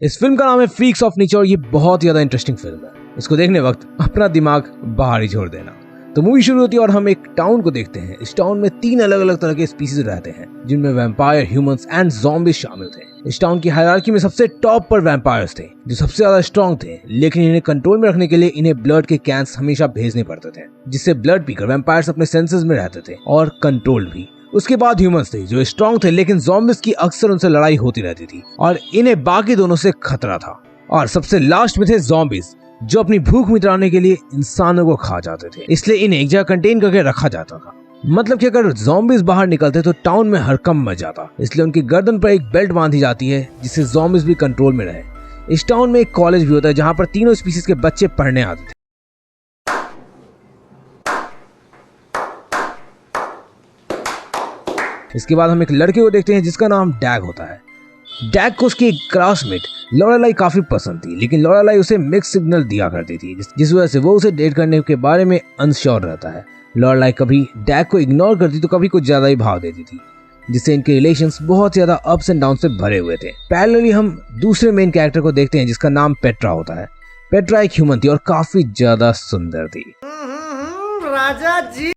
इस फिल्म का नाम है फ्रीक्स ऑफ नेचर और ये बहुत ज्यादा इंटरेस्टिंग फिल्म है। इसको देखने वक्त अपना दिमाग बाहर ही छोड़ देना। तो मूवी शुरू होती है और हम एक टाउन को देखते हैं। इस टाउन में 3 अलग अलग तरह के स्पीसीज रहते हैं जिनमें वैम्पायर, ह्यूमंस एंड ज़ॉम्बीज शामिल थे। इस टाउन की हायरार्की में सबसे टॉप पर वैम्पायर्स थे जो सबसे ज्यादा स्ट्रॉन्ग थे, लेकिन इन्हें कंट्रोल में रखने के लिए इन्हें ब्लड के कैंस हमेशा भेजने पड़ते थे, जिससे ब्लड पीकर वैम्पायर्स अपने सेंसेस में रहते थे और कंट्रोल भी। उसके बाद ह्यूमंस थे जो स्ट्रॉन्ग थे, लेकिन ज़ॉम्बीज की अक्सर उनसे लड़ाई होती रहती थी और इन्हें बाकी दोनों से खतरा था। और सबसे लास्ट में थे ज़ॉम्बीज जो अपनी भूख मिटाने के लिए इंसानों को खा जाते थे, इसलिए इन्हें एक जगह कंटेन करके रखा जाता था। मतलब कि अगर ज़ॉम्बीज बाहर निकलते तो टाउन में हड़कंप मच जाता, इसलिए उनकी गर्दन पर एक बेल्ट बांधी जाती है जिससे ज़ॉम्बीज भी कंट्रोल में रहे। इस टाउन में एक कॉलेज भी होता है जहां पर तीनों स्पीसीज के बच्चे पढ़ने आते थे। इसके बाद हम एक लड़के को देखते हैं जिसका नाम डैग होता है। डैग को उसकी एक क्लासमेट लॉरेलाई काफी पसंद थी, लेकिन लॉरेलाई उसे मिक्स सिग्नल दिया करती थी, जिस वजह से वो उसे डेट करने के बारे में अनश्योर रहता है। लॉरेलाई कभी डैग को इग्नोर करती तो कभी कुछ ज्यादा ही भाव देती थी, जिससे इनके रिलेशंस बहुत ज्यादा अप्स एंड डाउन से भरे हुए थे। पैरेलली हम दूसरे मेन कैरेक्टर को देखते हैं जिसका नाम पेट्रा होता है। पेट्रा एक ह्यूमन थी और काफी ज्यादा सुंदर थी राजा जी,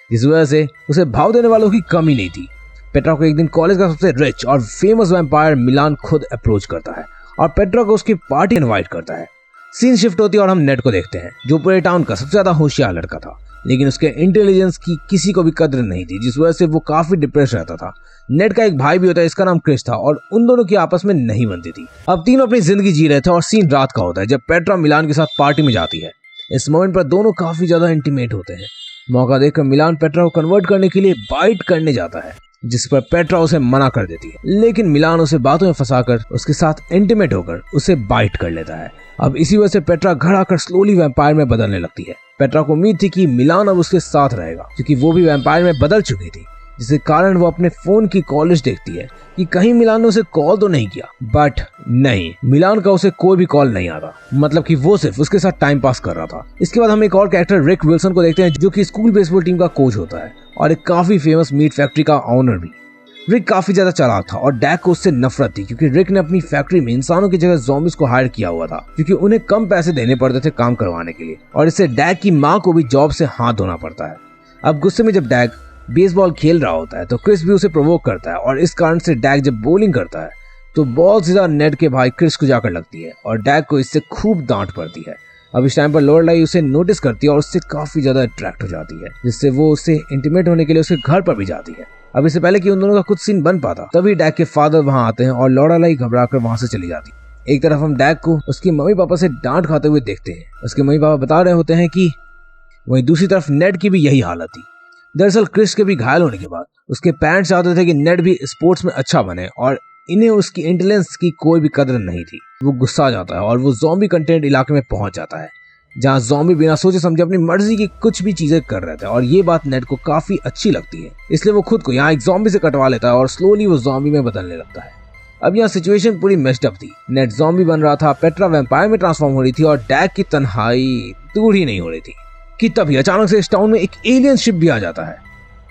जिस वजह से उसे भाव देने वालों की कमी नहीं थी। पेट्रा को एक दिन कॉलेज का सबसे रिच और फेमस वैम्पायर मिलान खुद अप्रोच करता है और पेट्रा को उसकी पार्टी इनवाइट करता है। सीन शिफ्ट होती है और हम नेड को देखते हैं जो पूरे टाउन का सबसे ज्यादा होशियार लड़का था, लेकिन उसके इंटेलिजेंस की किसी को भी कद्र नहीं थी, जिस वजह से वो काफी डिप्रेस रहता था। नेड का एक भाई भी होता है, इसका नाम क्रिस था और उन दोनों की आपस में नहीं बनती थी। अब तीनों अपनी जिंदगी जी रहे थे और सीन रात का होता है जब पेट्रा मिलान के साथ पार्टी में जाती है। इस मोमेंट पर दोनों काफी ज्यादा इंटीमेट होते हैं। मौका देखकर मिलान पेट्रा को कन्वर्ट करने के लिए बाइट करने जाता है, जिस पर पेट्रा उसे मना कर देती है, लेकिन मिलान उसे बातों में फंसाकर उसके साथ इंटीमेट होकर उसे बाइट कर लेता है। अब इसी वजह से पेट्रा घर आकर स्लोली वैम्पायर में बदलने लगती है। पेट्रा को उम्मीद थी कि मिलान अब उसके साथ रहेगा क्योंकि वो भी वैम्पायर में बदल चुकी थी, जिसके कारण वो अपने फोन की कॉल्स देखती है कि कहीं मिलान ने उसे कॉल तो नहीं किया, बट नहीं, मिलान का उसे कोई भी कॉल नहीं आता। मतलब कि वो सिर्फ उसके साथ टाइम पास कर रहा था। इसके बाद हम एक और कैरेक्टर रिक विल्सन को देखते हैं जो कि स्कूल बेसबॉल टीम का कोच होता है और एक काफी फेमस मीट फैक्ट्री का ऑनर भी। रिक काफी ज्यादा चालाक था और डैग को उससे नफरत थी क्योंकि रिक ने अपनी फैक्ट्री में इंसानों की जगह ज़ॉम्बीज को हायर किया हुआ था क्योंकि उन्हें कम पैसे देने पड़ते थे काम करवाने के लिए, और इससे डैग की माँ को भी जॉब से हाथ धोना पड़ता है। अब गुस्से में जब डैग बेसबॉल खेल रहा होता है तो क्रिस भी उसे प्रोवोक करता है और इस कारण से डैग जब बॉलिंग करता है तो बॉल सीधा नेड के भाई क्रिस को जाकर लगती है और डैग को इससे खूब डांट पड़ती है। अब इस टाइम पर लॉरेलाई उसे नोटिस करती है और उससे काफी ज्यादा अट्रैक्ट हो जाती है, जिससे वो उससे इंटीमेट होने के लिए उसके घर पर भी जाती है। अब इससे पहले कि उन दोनों का कुछ सीन बन पाता तभी डैग के फादर वहां आते हैं और लॉरेलाई घबराकर वहां से चली जाती है। एक तरफ हम डैग को उसके मम्मी पापा से डांट खाते हुए देखते हैं। उसके मम्मी पापा बता रहे होते हैं कि वहीं दूसरी तरफ नेड की भी यही हालत थी। दरअसल क्रिस के भी घायल होने के बाद उसके पेरेंट्स चाहते थे कि नेड भी स्पोर्ट्स में अच्छा बने और इन्हें उसकी इंटेलिजेंस की कोई भी कदर नहीं थी। वो गुस्सा आ जाता है और वो ज़ॉम्बी कंटेंट इलाके में पहुंच जाता है जहां ज़ॉम्बी बिना सोचे समझे अपनी मर्जी की कुछ भी चीजें कर रहे थे और ये बात नेड को काफी अच्छी लगती है, इसलिए वो खुद को यहाँ एक ज़ॉम्बी से कटवा लेता है और स्लोली वो ज़ॉम्बी में बदलने लगता है। अब यहाँ सिचुएशन पूरी मेस्ड अप थी। नेड ज़ॉम्बी बन रहा था, पेट्रा वैम्पायर में ट्रांसफॉर्म हो रही थी और डैग की तन्हाई दूर ही नहीं हो रही थी कि तभी अचानक से इस टाउन में एक एलियन शिप भी आ जाता है,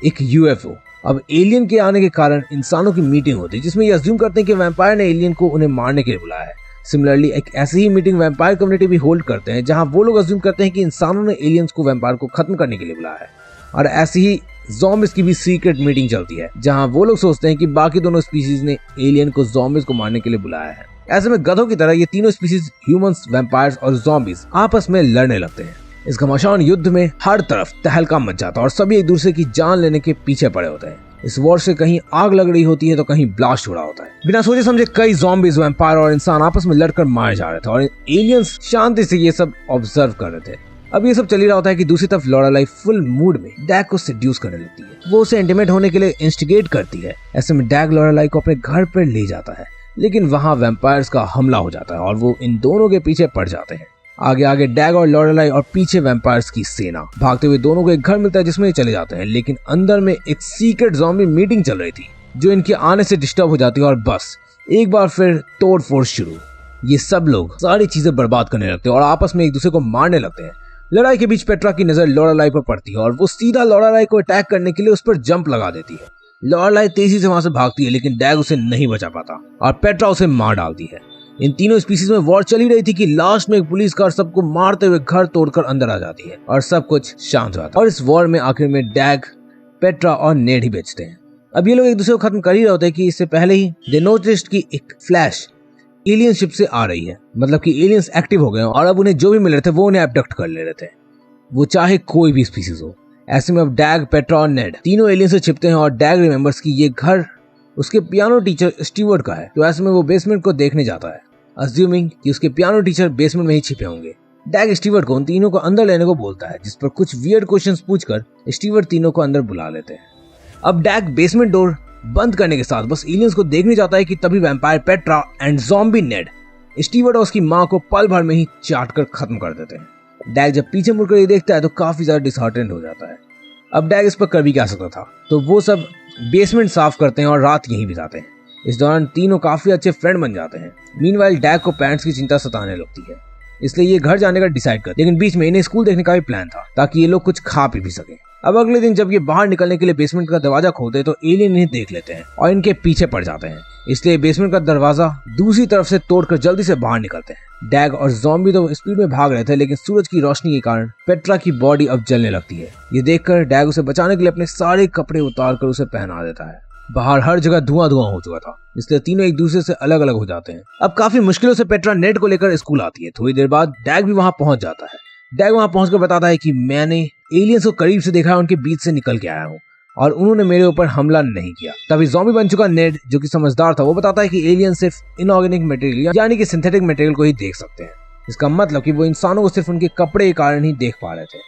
एक यूएफओ। अब एलियन के आने के कारण इंसानों की मीटिंग होती है जिसमें ये अज्यूम करते हैं कि वैम्पायर ने एलियन को उन्हें मारने के लिए बुलाया है। सिमिलरली एक ऐसी ही मीटिंग वैम्पायर कम्युनिटी भी होल्ड करते हैं जहां वो लोग अज्यूम करते हैं कि इंसानों ने एलियंस को वैम्पायर को खत्म करने के लिए बुलाया है। और ऐसी ही ज़ॉम्बीज की भी सीक्रेट मीटिंग चलती है जहां वो लोग सोचते हैं कि बाकी दोनों स्पीसीज ने एलियन को ज़ॉम्बीज को मारने के लिए बुलाया है। ऐसे में गधों की तरह ये तीनों स्पीसीज ह्यूमंस, वैम्पायर्स और ज़ॉम्बीज आपस में लड़ने लगते हैं। इस घमासान युद्ध में हर तरफ तहलका मच जाता है और सभी एक दूसरे की जान लेने के पीछे पड़े होते हैं। इस वॉर से कहीं आग लग रही होती है तो कहीं ब्लास्ट हो रहा होता है। बिना सोचे समझे कई ज़ॉम्बीज, वैम्पायर और इंसान आपस में लड़कर मारे जा रहे थे और एलियंस शांति से ये सब ऑब्जर्व कर रहे थे। अब ये सब चल ही रहा होता है कि दूसरी तरफ लॉरेलाई फुल मूड में डैग को सेड्यूस करने लगती है। वो उसे इंटीमेट होने के लिए इंस्टिगेट करती है। ऐसे में डैग लॉरेलाई को अपने घर पर ले जाता है, लेकिन वहाँ वैम्पायर्स का हमला हो जाता है और वो इन दोनों के पीछे पड़ जाते हैं। आगे आगे डैग और लॉरेलाई और पीछे वैम्पायर्स की सेना। भागते हुए दोनों को एक घर मिलता है जिसमें ये चले जाते हैं, लेकिन अंदर में एक सीक्रेट ज़ॉम्बी मीटिंग चल रही थी जो इनके आने से डिस्टर्ब हो जाती है और बस एक बार फिर तोड़ फोड़ शुरू। ये सब लोग सारी चीजें बर्बाद करने लगते हैं और आपस में एक दूसरे को मारने लगते हैं। लड़ाई के बीच पेट्रा की नजर लॉरेलाई पर पड़ती है और वो सीधा लॉरेलाई को अटैक करने के लिए उस पर जंप लगा देती है। लॉरेलाई तेजी से वहां से भागती है, लेकिन डैग उसे नहीं बचा पाता और पेट्रा उसे मार डालती है। इन तीनों स्पीसीज में वॉर चली रही थी कि लास्ट में एक पुलिस कार सबको मारते हुए घर तोड़कर अंदर आ जाती है और सब कुछ शांत हो जाता है। और इस वॉर में आखिर में डैग, पेट्रा और नेड ही बचते हैं। अब ये लोग एक दूसरे को खत्म कर ही रहे होते हैं कि इससे पहले ही दे नोटिस्ड कि एक फ्लैश एलियन शिप से आ रही है, मतलब कि एलियंस एक्टिव हो गए और अब उन्हें जो भी मिल रहे थे वो उन्हें अबडक्ट कर ले रहे थे, वो चाहे कोई भी स्पीसीज हो। ऐसे में अब डैग, पेट्रा और नेड तीनों एलियन से छिपते हैं और डैग रिमेंबर्स कि ये घर उसके पियानो टीचर स्टीवर्ट का है, तो ऐसे में वो बेसमेंट को देखने जाता है, अज्यूमिंग कि उसके पियानो टीचर बेसमेंट में ही छिपे होंगे। डैग स्टीवर्ट को उन तीनों को अंदर लेने को बोलता है, जिस पर कुछ वियर्ड क्वेश्चंस पूछकर स्टीवर्ट तीनों को अंदर बुला लेते हैं। अब डैग बेसमेंट डोर बंद करने के साथ बस एलियंस को देखने जाता है कि तभी vampire Petra and zombie Ned Stewart और उसकी माँ को पल भर में ही चाट कर खत्म कर देते हैं। डैग जब पीछे मुड़कर ये देखता है तो काफी ज्यादा डिसहार्टेंड हो जाता है। अब डैग इस पर कर भी क्या सकता था, तो वो सब बेसमेंट साफ करते हैं और रात यहीं बिताते हैं। इस दौरान तीनों काफी अच्छे फ्रेंड बन जाते हैं। मीनवाइल डैग को पेरेंट्स की चिंता सताने लगती है, इसलिए ये घर जाने का डिसाइड करते, लेकिन बीच में इन्हें स्कूल देखने का भी प्लान था ताकि ये लोग कुछ खा पी भी सके। अब अगले दिन जब ये बाहर निकलने के लिए बेसमेंट का दरवाजा खोलते हैं तो एलियन इन्हें देख लेते हैं और इनके पीछे पड़ जाते हैं, इसलिए बेसमेंट का दरवाजा दूसरी तरफ से तोड़कर जल्दी से बाहर निकलते हैं। डैग और ज़ॉम्बी तो स्पीड में भाग रहे थे, लेकिन सूरज की रोशनी के कारण पेट्रा की बॉडी अब जलने लगती है। ये देखकर डैग उसे बचाने के लिए अपने सारे कपड़े उतारकर उसे पहना देता है। बाहर हर जगह धुआं धुआं हो चुका था, इसलिए तीनों एक दूसरे से अलग अलग हो जाते हैं। अब काफी मुश्किलों से पेट्रा नेड को लेकर स्कूल आती है। थोड़ी देर बाद डैग भी वहां पहुंच जाता है। डैग वहां पहुंचकर बताता है कि मैंने एलियंस को करीब से देखा है, उनके बीच से निकल के आया हूँ और उन्होंने मेरे ऊपर हमला नहीं किया। तभी ज़ॉम्बी बन चुका नेड, जो कि समझदार था, वो बताता है कि एलियन सिर्फ इनऑर्गेनिक मटेरियल यानी कि सिंथेटिक मटेरियल को ही देख सकते हैं। इसका मतलब कि वो इंसानों को सिर्फ उनके कपड़े के कारण ही देख पा रहे थे।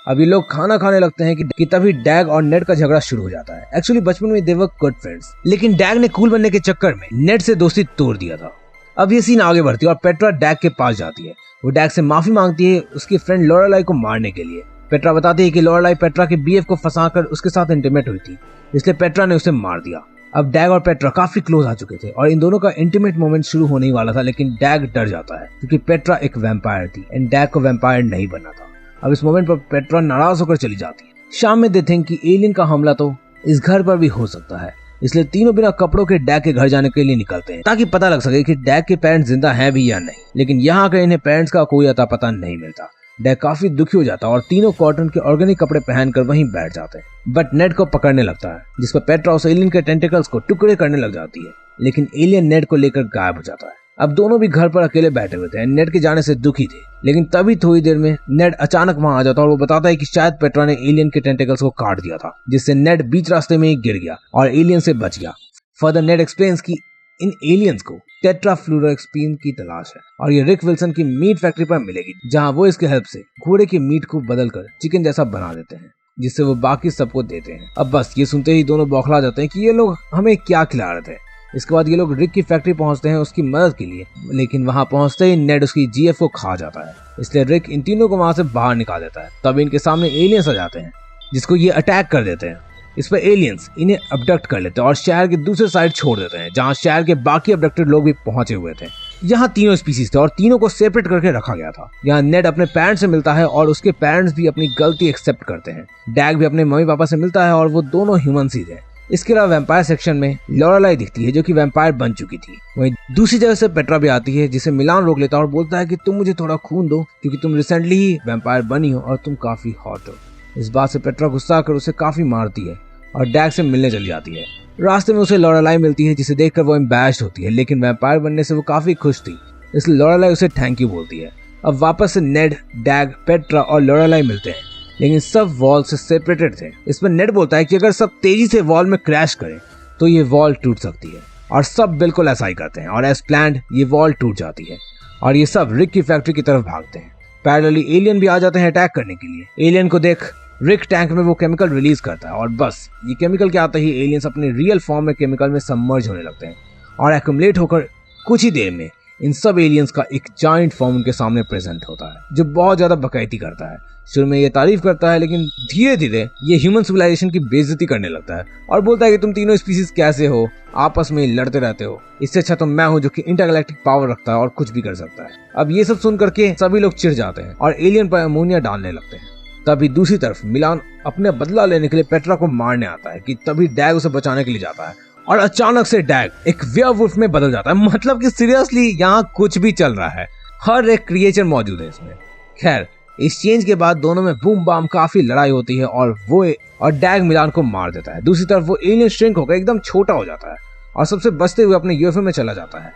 अब ये लोग खाना खाने लगते हैं कि तभी डैग और नेड का झगड़ा शुरू हो जाता है। एक्चुअली बचपन में दे वर गुड फ्रेंड्स, लेकिन डैग ने कूल बनने के चक्कर में नेड से दोस्ती तोड़ दिया था। अब ये सीन आगे बढ़ती है और पेट्रा डैग के पास जाती है। वो डैग से माफी मांगती है उसकी फ्रेंड लोरेलाई को मारने के लिए। पेट्रा बताती है कि लोरेलाई पेट्रा के बीएफ को फंसाकर उसके साथ इंटीमेट हुई थी, इसलिए पेट्रा ने उसे मार दिया। अब डैग और पेट्रा काफी क्लोज आ चुके थे और इन दोनों का इंटीमेट मोमेंट शुरू होने ही वाला था, लेकिन डैग डर जाता है क्योंकि पेट्रा एक वैम्पायर थी एंड डैग को वैम्पायर नहीं बनना था। अब इस मोमेंट पर पेट्रा नाराज होकर चली जाती है। शाम में दे थिंक कि एलियन का हमला तो इस घर पर भी हो सकता है, इसलिए तीनों बिना कपड़ों के डैग के घर जाने के लिए निकलते हैं ताकि पता लग सके कि डैग के पेरेंट्स जिंदा हैं भी या नहीं। लेकिन यहाँ आकर इन्हें पेरेंट्स का कोई अता पता नहीं मिलता। डैग काफी दुखी हो जाता है और तीनों कॉटन के ऑर्गेनिक कपड़े पहनकर वहीं बैठ जाते हैं। बट नेड को पकड़ने लगता है, जिस पर पेट्रा उस एलियन के टेंटिकल्स को टुकड़े करने लग जाती है, लेकिन एलियन नेड को लेकर गायब हो जाता है। अब दोनों भी घर पर अकेले बैठे हुए थे, नेड के जाने से दुखी थे, लेकिन तभी थोड़ी देर में नेड अचानक वहां आ जाता है और वो बताता है कि शायद पेट्रा ने एलियन के टेंटिकल्स को काट दिया था, जिससे नेड बीच रास्ते में ही गिर गया और एलियन से बच गया। फर्दर नेड एक्सप्लेन्स कि इन एलियंस को टेट्राफ्लूरोएक्सपीन की तलाश है और ये रिक विल्सन की मीट फैक्ट्री पर मिलेगी, जहां वो इसके हेल्प से घोड़े के मीट को बदलकर चिकन जैसा बना देते हैं, जिससे वो बाकी सबको देते हैं। अब बस ये सुनते ही दोनों बौखला जाते हैं कि ये लोग हमें क्या खिला रहे थे। इसके बाद ये लोग रिक की फैक्ट्री पहुंचते हैं उसकी मदद के लिए, लेकिन वहां पहुंचते ही नेड उसकी जीएफ को खा जाता है, इसलिए रिक इन तीनों को वहां से बाहर निकाल देता है। तब इनके सामने एलियंस आ जाते हैं, जिसको ये अटैक कर देते हैं। इस पर एलियंस इन्हें अबडक्ट कर लेते हैं और शहर के दूसरे साइड छोड़ देते हैं, जहां शहर के बाकी अबडक्टेड लोग भी पहुंचे हुए थे। यहाँ तीनों स्पीसीज थे और तीनों को सेपरेट करके रखा गया था। यहाँ नेड अपने पेरेंट्स से मिलता है और उसके पेरेंट्स भी अपनी गलती एक्सेप्ट करते हैं। डैग भी अपने मम्मी पापा से मिलता है और वो दोनों ह्यूमंस ही थे। इसके अलावा वैम्पायर सेक्शन में लोरेलाई दिखती है, जो कि वैम्पायर बन चुकी थी। वहीं दूसरी जगह से पेट्रा भी आती है, जिसे मिलान रोक लेता है और बोलता है कि तुम मुझे थोड़ा खून दो, क्योंकि तुम रिसेंटली ही वैम्पायर बनी हो और तुम काफी हॉट हो। इस बात से पेट्रा गुस्सा कर उसे काफी मारती है और डैग से मिलने चली जाती है। रास्ते में उसे लोरेलाई मिलती है, जिसे देखकर वो एम्बैरेस्ड होती है, लेकिन वैम्पायर बनने से वो काफी खुश थी, इसलिए लोरेलाई उसे थैंक यू बोलती है। अब वापस से नेड, डैग, पेट्रा और लोरेलाई मिलते हैं, लेकिन सब वॉल से सेपरेटेड थे। इस पर नेड बोलता है कि अगर सब तेजी से वॉल में क्रैश करें तो ये वॉल टूट सकती है, और सब बिल्कुल ऐसा ही करते हैं और एज प्लान्ड ये वॉल टूट जाती है और ये सब रिक की फैक्ट्री की तरफ भागते हैं। पैरेलली एलियन भी आ जाते हैं अटैक करने के लिए। एलियन को देख रिक टैंक में वो केमिकल रिलीज करता है और बस ये केमिकल के आते ही एलियंस अपने रियल फॉर्म में केमिकल में सबमर्ज होने लगते हैं और एक्युमुलेट होकर कुछ ही देर में इन सब एलियंस का एक जायंट फॉर्म उनके सामने प्रेजेंट होता है, जो बहुत ज्यादा बकैती करता है। शुरू में ये तारीफ करता है, लेकिन धीरे धीरे ये ह्यूमन सिविलाइजेशन की बेइज्जती करने लगता है और बोलता है कि तुम तीनों स्पीसीज कैसे हो, आपस में लड़ते रहते हो, इससे अच्छा तो मैं हूँ जो कि इंटरगैलेक्टिक पावर रखता है और कुछ भी कर सकता है। अब ये सब सुन करके सभी लोग चिढ़ जाते हैं और एलियन पर अमोनिया डालने लगते हैं। तभी दूसरी तरफ मिलान अपने बदला लेने के लिए पेट्रा को मारने आता है कि तभी डैग उसे बचाने के लिए जाता है और अचानक से डैग एक वेयरवुल्फ में बदल जाता है। मतलब कि सीरियसली यहाँ कुछ भी चल रहा है, हर एक क्रिएचर मौजूद है इसमें। खैर इस चेंज के बाद दोनों में बूम बाम काफी लड़ाई होती है और डैग मिलान को मार देता है। दूसरी तरफ वो एलियन श्रिंक होकर एकदम छोटा हो जाता है और सबसे बचते हुए अपने यूएफओ में चला जाता है।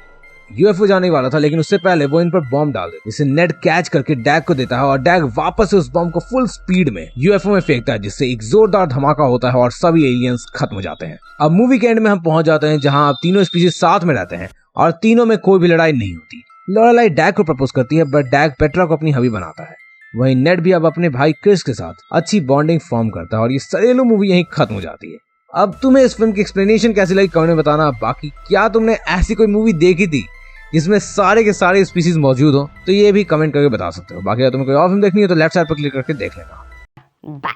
यूएफओ जाने वाला था लेकिन उससे पहले वो इन पर बॉम्ब डाल देता है, जिसे नेड कैच करके डैग को देता है और डैग वापस से उस बॉम्ब को फुल स्पीड में यूएफओ में फेंकता है, जिससे एक जोरदार धमाका होता है और सभी एलियंस खत्म हो जाते हैं। अब मूवी के एंड में हम पहुंच जाते हैं जहां अब तीनों स्पीशीज साथ में रहते हैं और तीनों में कोई भी लड़ाई नहीं होती। लॉरेलाई डैग को प्रपोज करती है बट डैग पेट्रा को अपनी हबी बनाता है। वहीं नेड भी अब अपने भाई क्रिस के साथ अच्छी बॉन्डिंग फॉर्म करता है और ये सरेलू मूवी यहीं खत्म हो जाती है। अब तुम्हें इस फिल्म की एक्सप्लेनेशन कैसी लगी कमेंट में बताना। बाकी क्या तुमने ऐसी कोई मूवी देखी थी जिसमें सारे के सारे स्पीशीज मौजूद हो, तो ये भी कमेंट करके बता सकते हो। बाकी अगर तुम्हें कोई और फिल्म देखनी है तो लेफ्ट साइड पर क्लिक करके देख लेना। बाय।